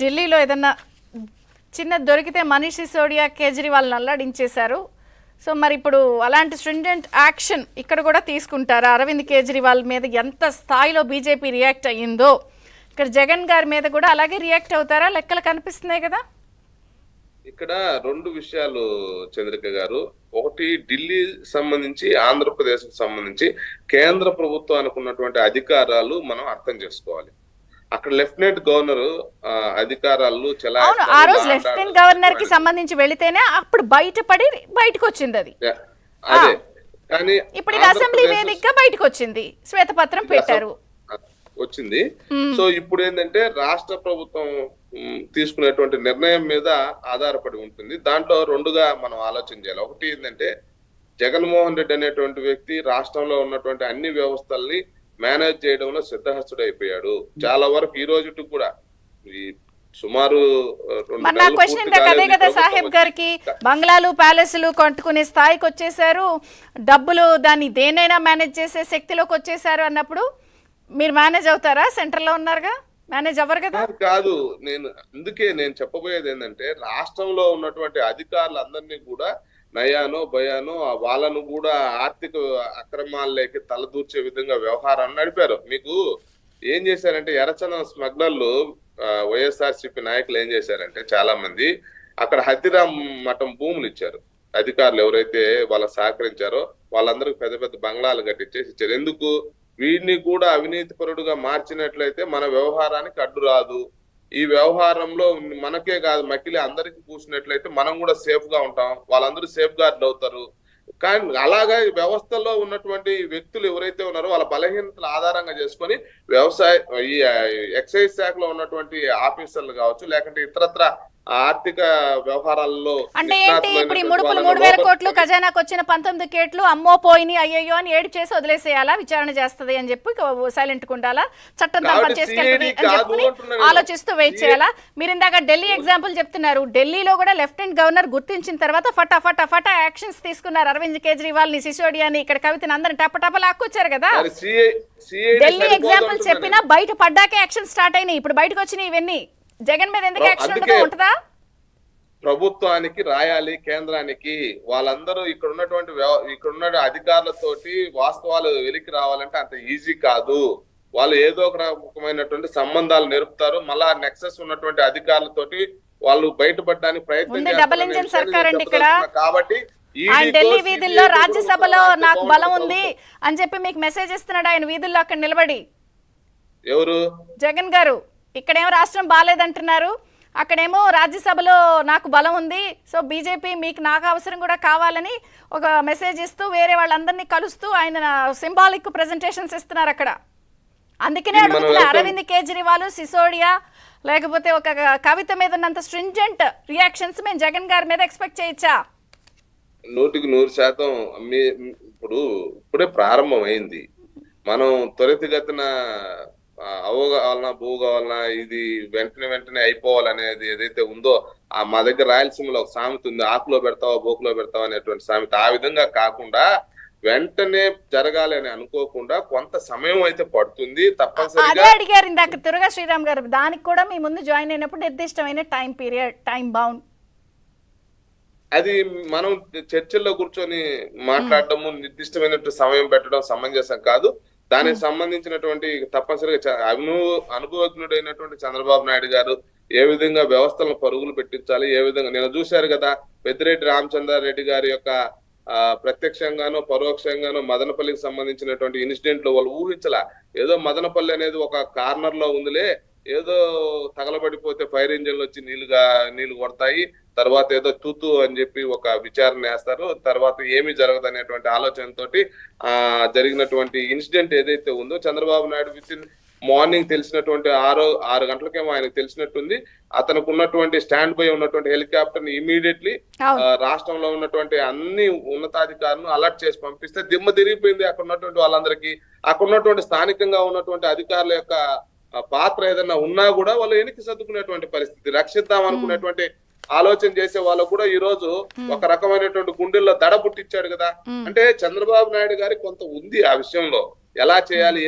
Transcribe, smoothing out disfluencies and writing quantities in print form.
ఢిల్లీలో ఏదన్నా చిన్న దొరికితే మనీష్ సిసోడియా కేజ్రీవాల్ని అల్లాడించేశారు. సో మరి ఇప్పుడు అలాంటి స్ట్రింజెంట్ యాక్షన్ ఇక్కడ కూడా తీసుకుంటారా? అరవింద్ కేజ్రీవాల్ మీద ఎంత స్థాయిలో బీజేపీ రియాక్ట్ అయ్యిందో ఇక్కడ జగన్ గారి మీద కూడా అలాగే రియాక్ట్ అవుతారా? లెక్కలు కనిపిస్తున్నాయి కదా. ఇక్కడ రెండు విషయాలు చంద్రిక గారు. ఒకటి, ఢిల్లీ సంబంధించి ఆంధ్రప్రదేశ్ కు సంబంధించి కేంద్ర ప్రభుత్వానికి ఉన్నటువంటి అధికారాలు మనం అర్థం చేసుకోవాలి. అక్కడ లెఫ్టినెంట్ గవర్నర్ అధికారాలు ఆ రోజు లెఫ్టినెంట్ గవర్నర్ కి సంబంధించి వెళితేనే అప్పుడు బయటపడి బయటకు వచ్చింది అది. అదే కానీ ఇప్పుడు ఇది అసెంబ్లీ వేదికగా బయటకు వచ్చింది, శ్వేతపత్రం పెట్టారు వచ్చింది. సో ఇప్పుడు ఏంటంటే రాష్ట్ర ప్రభుత్వం తీసుకునేటువంటి నిర్ణయం మీద ఆధారపడి ఉంటుంది. దాంట్లో రెండుగా మనం ఆలోచన చేయాలి. ఒకటి ఏంటంటే జగన్మోహన్ రెడ్డి అనేటువంటి వ్యక్తి రాష్ట్రంలో ఉన్నటువంటి అన్ని వ్యవస్థల్ని మేనేజ్ చేయడంలో సిద్ధహస్తుడైపోయాడు. చాలా వరకు ఈ రోజు కూడా ఈ సుమారు అదే కదా సాహెబ్ గారికి బంగ్లాలు ప్యాలెస్లు కట్టుకునే స్థాయికి వచ్చేసారు, డబ్బులు దాన్ని దేనైనా మేనేజ్ చేసే శక్తిలోకి వచ్చేసారు అన్నప్పుడు మీరు మేనేజ్ అవుతారా? సెంటర్ లో ఉన్నారుగా, మేనేజ్ అవ్వరు కదా. కాదు, అందుకే నేను చెప్పబోయేది ఏంటంటే రాష్ట్రంలో ఉన్నటువంటి అధికారులందరినీ కూడా నయానో భయానో వాళ్ళను కూడా ఆర్థిక అక్రమాల్లోకి తలదూర్చే విధంగా వ్యవహారాన్ని నడిపారు. మీకు ఏం చేశారంటే ఎర్రచందనం స్మగ్లర్లు వైఎస్ఆర్సీపీ నాయకులు ఏం చేశారంటే చాలా మంది అక్కడ హతిరామ్ మఠం భూములు ఇచ్చారు. అధికారులు ఎవరైతే వాళ్ళకి సహకరించారో వాళ్ళందరికీ పెద్ద పెద్ద బంగ్లాలు కట్టించేసి ఇచ్చారు. ఎందుకు? వీడిని కూడా అవినీతి పరుడుగా మార్చినట్లయితే మన వ్యవహారానికి అడ్డు రాదు. ఈ వ్యవహారంలో మనకే కాదు మకిలి అందరికి పూసినట్లయితే మనం కూడా సేఫ్ గా ఉంటాం, వాళ్ళందరూ సేఫ్ గార్డ్ అవుతారు. కానీ అలాగా వ్యవస్థలో ఉన్నటువంటి వ్యక్తులు ఎవరైతే ఉన్నారో వాళ్ళ బలహీనతలు ఆధారంగా చేసుకొని ఈ ఎక్సైజ్ శాఖలో ఉన్నటువంటి ఆఫీసర్లు కావచ్చు, లేకుంటే ఇతరత్ర ఆర్థిక వ్యవహారాల్లో అంటే ఏంటి, ఇప్పుడు ఈ ముడుపులు 3,000 కోట్లు ఖజానాకు వచ్చిన 19 కేట్లు అమ్మో పోయినాయి అయ్యయ్యో అని ఏడు చేసి వదిలేసేయాలా, విచారణ చేస్తుంది అని చెప్పి సైలెంట్ ఉండాలా, చట్టం తన పని చేసుకెళ్తుంది అని చెప్పి ఆలోచిస్తూ వెయిట్ చేయాలా? మీరు ఇందాక ఢిల్లీ ఎగ్జాంపుల్ చెప్తున్నారు. ఢిల్లీలో కూడా లెఫ్టినెంట్ గవర్నర్ గుర్తించిన తర్వాత ఫటా యాక్షన్స్ తీసుకున్నారు. అరవింద్ కేజ్రీవాల్ ని, సిసోడియాని, ఇక్కడ కవితని అందరిని టప లాక్కొచ్చారు కదా. ఢిల్లీ ఎగ్జాంపుల్ చెప్పినా బయట పడ్డాకే యాక్షన్ స్టార్ట్ అయినాయి. ఇప్పుడు బయటకు వచ్చినాయి ఇవన్నీ. జగన్ మీద ఎందుకు యాక్షన్ ఉంటుందా? ప్రభుత్వానికి రాయాలి, కేంద్రానికి. వాళ్ళందరూ ఇక్కడున్న అధికారులతోటి వాస్తవాలు వెలికి రావాలంటే అంత ఈజీ కాదు. వాళ్ళు ఏదో ఒక రకమైనటువంటి సంబంధాలు నేర్పుతారు. మళ్ళా నెక్సెస్ ఉన్నటువంటి అధికారులతోటి వాళ్ళు బయటపడడానికి ప్రయత్నం డబుల్ ఇంజన్ సర్కార్ అండి ఇక్కడ. కాబట్టి ఢిల్లీ వీధుల్లో రాజ్యసభలో నాకు బలం ఉంది అని చెప్పి మీకు మెసేజ్ ఇస్తున్నాడు ఆయన వీధుల్లో అక్కడ నిలబడి. ఎవరు? జగన్ గారు. ఇక్కడేమో రాష్ట్రం బాగాలేదంటున్నారు, అక్కడేమో రాజ్యసభలో నాకు బలం ఉంది, సో బీజేపీ మీకు నాకు అవసరం కూడా కావాలని ఒక మెసేజ్ ఇస్తూ వేరే వాళ్ళందరినీ కలుస్తూ ఆయన సింబాలిక్ ప్రెజెంటేషన్స్ ఇస్తున్నారు అక్కడ. అందుకనే అడుగుతున్నా, అరవింద్ కేజ్రీవాల్, సిసోడియా లేకపోతే ఒక కవిత మీద ఉన్నంత స్ట్రింజెంట్ రియాక్షన్స్ మేము జగన్ గారి మీద ఎక్స్పెక్ట్ చేయొచ్చా? 100% ఇప్పుడే ప్రారంభం అయింది. మనం త్వరితగతిన అవగాలన భూగాలన ఇది వెంటనే అయిపోవాలనేది ఏదైతే ఉందో మా దగ్గర రాయలసీమలో ఒక సామెత ఉంది, ఆకులో పెడతావా బోకులో పెడతావా అనేటువంటి సామెత. ఆ విధంగా కాకుండా వెంటనే జరగాలి అని అనుకోకుండా కొంత సమయం అయితే పడుతుంది తప్పనిసరిగా. అడిగారు ఇందాక తురగా శ్రీరామ్ గారు, దానికి కూడా మీ ముందు జాయిన్ అయినప్పుడు నిర్దిష్టమైన టైం పీరియడ్, టైం బౌండ్, అది మనం చర్చల్లో కూర్చొని మాట్లాడటము నిర్దిష్టమైనటువంటి సమయం పెట్టడం సమంజసం కాదు. దానికి సంబంధించినటువంటి తప్పనిసరిగా అనుభవజ్ఞుడైనటువంటి చంద్రబాబు నాయుడు గారు ఏ విధంగా వ్యవస్థలను పరుగులు పెట్టించాలి, ఏ విధంగా నేను చూశారు కదా పెద్దిరెడ్డి రామచంద్రారెడ్డి గారి యొక్క ప్రత్యక్షంగానో పరోక్షంగానో మదనపల్లికి సంబంధించినటువంటి ఇన్సిడెంట్ లో వాళ్ళు ఊహించలా. ఏదో మదనపల్లి అనేది ఒక కార్నర్ లో ఉందిలే, ఏదో తగలబడిపోతే ఫైర్ ఇంజిన్లు వచ్చి నీళ్లు కొడతాయి, తర్వాత ఏదో తూతు అని చెప్పి ఒక విచారణ వేస్తారు, తర్వాత ఏమీ జరగదు అనేటువంటి ఆలోచనతోటి జరిగినటువంటి ఇన్సిడెంట్ ఏదైతే ఉందో Chandrababu Naidu with in morning తెలిసినటువంటి 6 గంటలకేమో ఆయనకు తెలిసినట్టుంది. అతనికి ఉన్నటువంటి స్టాండ్ బై ఉన్నటువంటి హెలికాప్టర్ ని ఇమీడియట్లీ రాష్ట్రంలో ఉన్నటువంటి అన్ని ఉన్నతాధికారులను అలర్ట్ చేసి పంపిస్తే దిమ్మ తిరిగిపోయింది అక్కడ ఉన్నటువంటి వాళ్ళందరికీ. అక్కడ ఉన్నటువంటి స్థానికంగా ఉన్నటువంటి అధికారుల యొక్క పాత్ర ఏదన్నా ఉన్నా కూడా వాళ్ళు వెనక్కి సర్దుకునేటువంటి పరిస్థితి. రక్షిద్దాం అనుకునేటువంటి ఆలోచన చేసే వాళ్ళు కూడా ఈ రోజు ఒక రకమైనటువంటి గుండెల్లో దడ పుట్టించాడు కదా. అంటే చంద్రబాబు నాయుడు గారి కొంత ఉంది ఆ విషయంలో, ఎలా చేయాలి